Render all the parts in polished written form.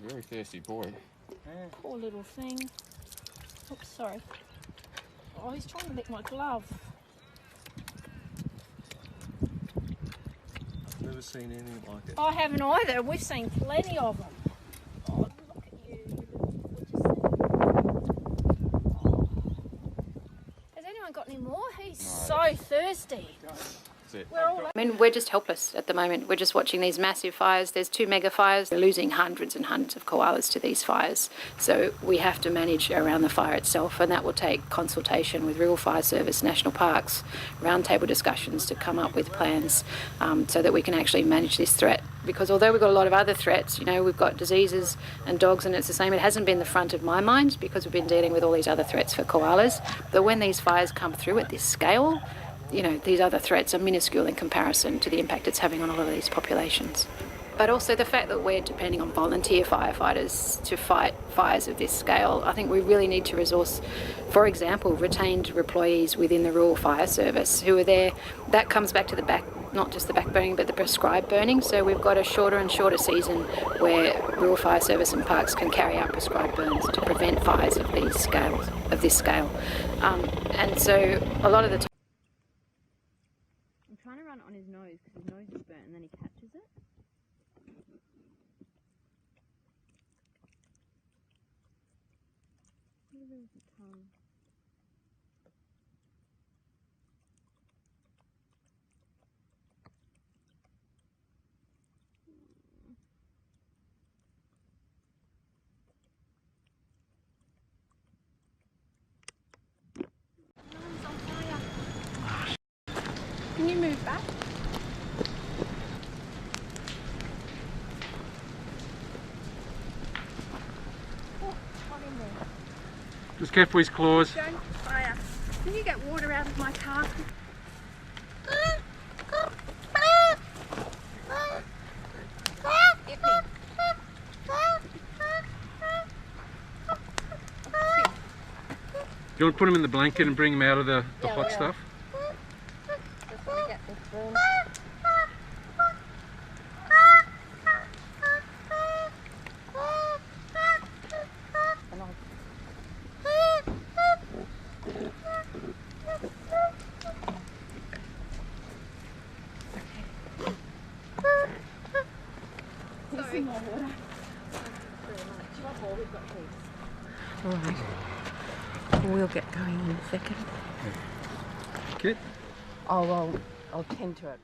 Very thirsty boy. Poor little thing. Oops, sorry. Oh, he's trying to lick my glove. I've never seen anything like it. I haven't either. We've seen plenty of them. Oh, look at you. Has anyone got any more? He's so thirsty. We're just helpless at the moment. We're just watching these massive fires. There's 2 mega fires. We're losing hundreds and hundreds of koalas to these fires. So we have to manage around the fire itself, and that will take consultation with Rural Fire Service, national parks, roundtable discussions to come up with plans so that we can actually manage this threat. Because although we've got a lot of other threats, you know, we've got diseases and dogs, and it's the same. It hasn't been the front of my mind because we've been dealing with all these other threats for koalas. But when these fires come through at this scale, you know, these other threats are minuscule in comparison to the impact it's having on a lot of these populations. But also the fact that we're depending on volunteer firefighters to fight fires of this scale, I think we really need to resource, for example, retained employees within the Rural Fire Service who are there. That comes back to the back, not just the back burning, but the prescribed burning. So we've got a shorter and shorter season where Rural Fire Service and parks can carry out prescribed burns to prevent fires of this scale. And so a lot of the time, I'm trying to run it on his nose because his nose is burnt and then he catches it. Where's the tongue? Nose on fire. Can you move back? Oh, got in there. Just careful with his claws. Going for fire. Can you get water out of my car? Do you want to put him in the blanket and bring him out of the hot stuff? Just want to get this burn. Alright, we'll get going in a second. Okay. I'll tend to it.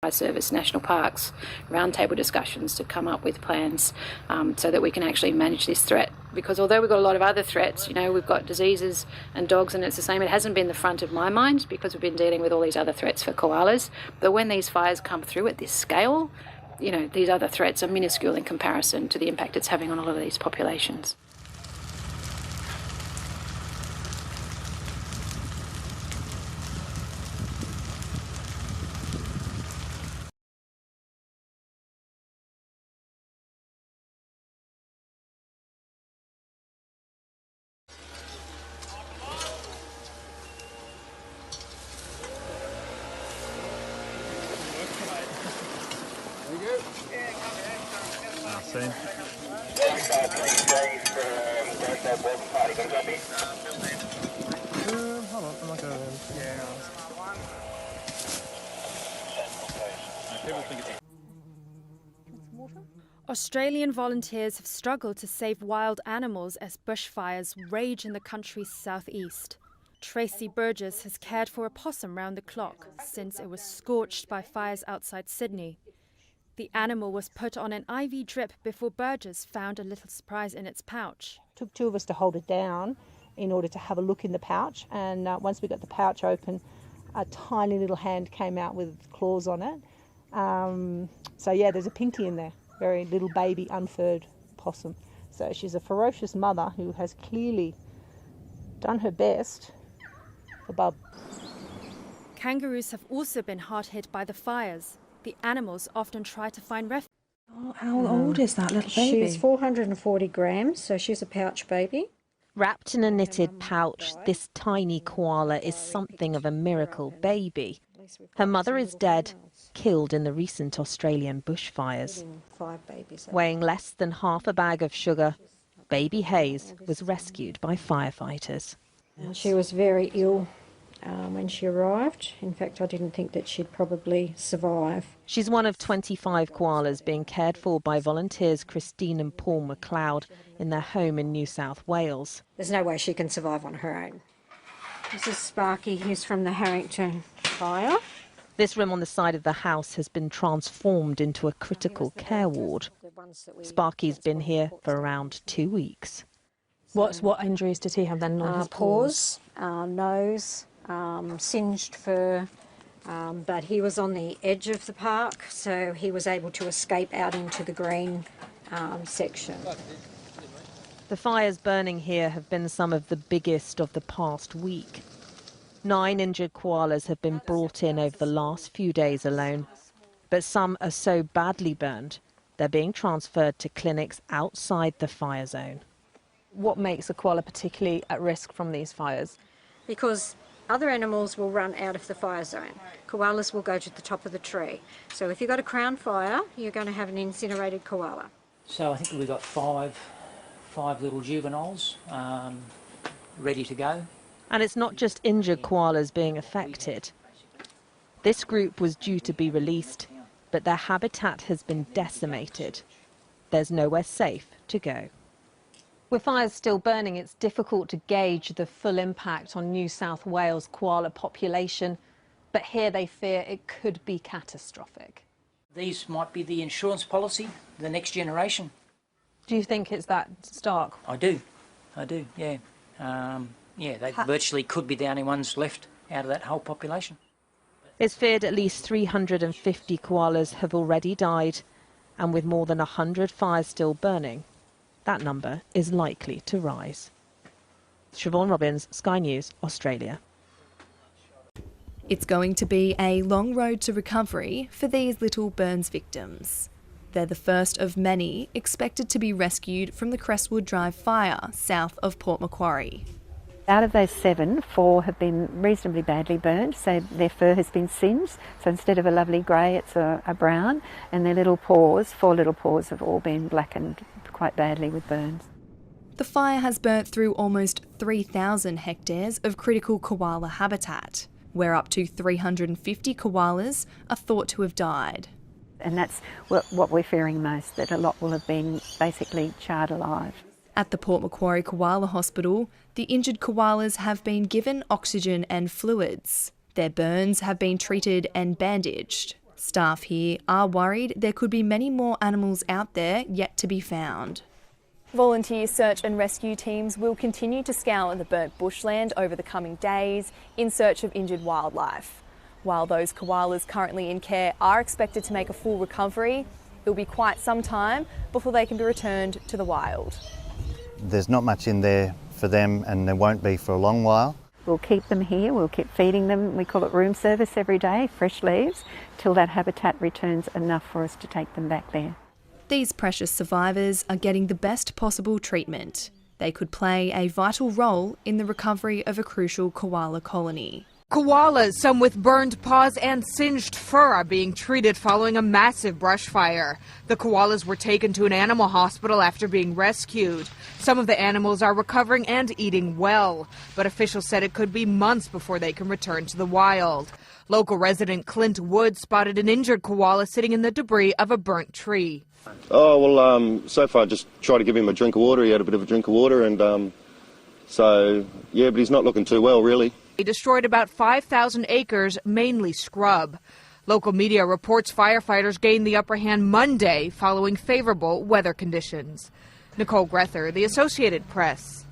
Service, national parks, roundtable discussions to come up with plans so that we can actually manage this threat. Because although we've got a lot of other threats, you know, we've got diseases and dogs, and it's the same. It hasn't been the front of my mind because we've been dealing with all these other threats for koalas. But when these fires come through at this scale, you know, these other threats are minuscule in comparison to the impact it's having on a lot of these populations. Hold on, I'm not going to. Yeah. Australian volunteers have struggled to save wild animals as bushfires rage in the country's southeast. Tracy Burgess has cared for a possum round the clock since it was scorched by fires outside Sydney. The animal was put on an IV drip before Burgess found a little surprise in its pouch. It took 2 of us to hold it down in order to have a look in the pouch, and once we got the pouch open, a tiny little hand came out with claws on it. So yeah, there's a pinky in there, very little baby unfurred possum. So she's a ferocious mother who has clearly done her best for Bub. Kangaroos have also been hard hit by the fires. The animals often try to find refuge. How old is that little baby? She's 440 grams, so she's a pouch baby. Wrapped in a knitted pouch, this tiny koala is something of a miracle baby. Her mother is dead, killed in the recent Australian bushfires. Weighing less than half a bag of sugar, baby Hayes was rescued by firefighters. She was very ill when she arrived. In fact, I didn't think that she'd probably survive. She's one of 25 koalas being cared for by volunteers Christine and Paul McLeod in their home in New South Wales. There's no way she can survive on her own. This is Sparky, who's from the Harrington fire. This room on the side of the house has been transformed into a critical care ward. Sparky's been here for around 2 weeks. What injuries did he have then on his paws, nose, singed fur, but he was on the edge of the park, so he was able to escape out into the green section. The fires burning here have been some of the biggest of the past week. 9 injured koalas have been brought in over the last few days alone, but some are so badly burned they're being transferred to clinics outside the fire zone. What makes a koala particularly at risk from these fires? Because other animals will run out of the fire zone. Koalas will go to the top of the tree. So if you've got a crown fire, you're going to have an incinerated koala. So I think we've got five little juveniles ready to go. And it's not just injured koalas being affected. This group was due to be released, but their habitat has been decimated. There's nowhere safe to go. With fires still burning, it's difficult to gauge the full impact on New South Wales koala population, but here they fear it could be catastrophic. These might be the insurance policy, the next generation. Do you think it's that stark? I do, yeah. They virtually could be the only ones left out of that whole population. It's feared at least 350 koalas have already died, and with more than 100 fires still burning, that number is likely to rise. Siobhan Robbins, Sky News, Australia. It's going to be a long road to recovery for these little burns victims. They're the first of many expected to be rescued from the Crestwood Drive fire south of Port Macquarie. Out of those 7, 4 have been reasonably badly burnt, so their fur has been singed. So instead of a lovely grey, it's a brown, and their little paws, 4 little paws, have all been blackened quite badly with burns. The fire has burnt through almost 3,000 hectares of critical koala habitat, where up to 350 koalas are thought to have died. And that's what we're fearing most, that a lot will have been basically charred alive. At the Port Macquarie Koala Hospital, the injured koalas have been given oxygen and fluids. Their burns have been treated and bandaged. Staff here are worried there could be many more animals out there yet to be found. Volunteer search and rescue teams will continue to scour the burnt bushland over the coming days in search of injured wildlife. While those koalas currently in care are expected to make a full recovery, it will be quite some time before they can be returned to the wild. There's not much in there for them, and there won't be for a long while. We'll keep them here, we'll keep feeding them, we call it room service every day, fresh leaves, till that habitat returns enough for us to take them back there. These precious survivors are getting the best possible treatment. They could play a vital role in the recovery of a crucial koala colony. Koalas, some with burned paws and singed fur, are being treated following a massive brush fire. The koalas were taken to an animal hospital after being rescued. Some of the animals are recovering and eating well, but officials said it could be months before they can return to the wild. Local resident Clint Wood spotted an injured koala sitting in the debris of a burnt tree. Oh, well, so far I just tried to give him a drink of water. He had a bit of a drink of water, and but he's not looking too well, really. They destroyed about 5,000 acres, mainly scrub. Local media reports firefighters gained the upper hand Monday following favorable weather conditions. Nicole Grether, The Associated Press.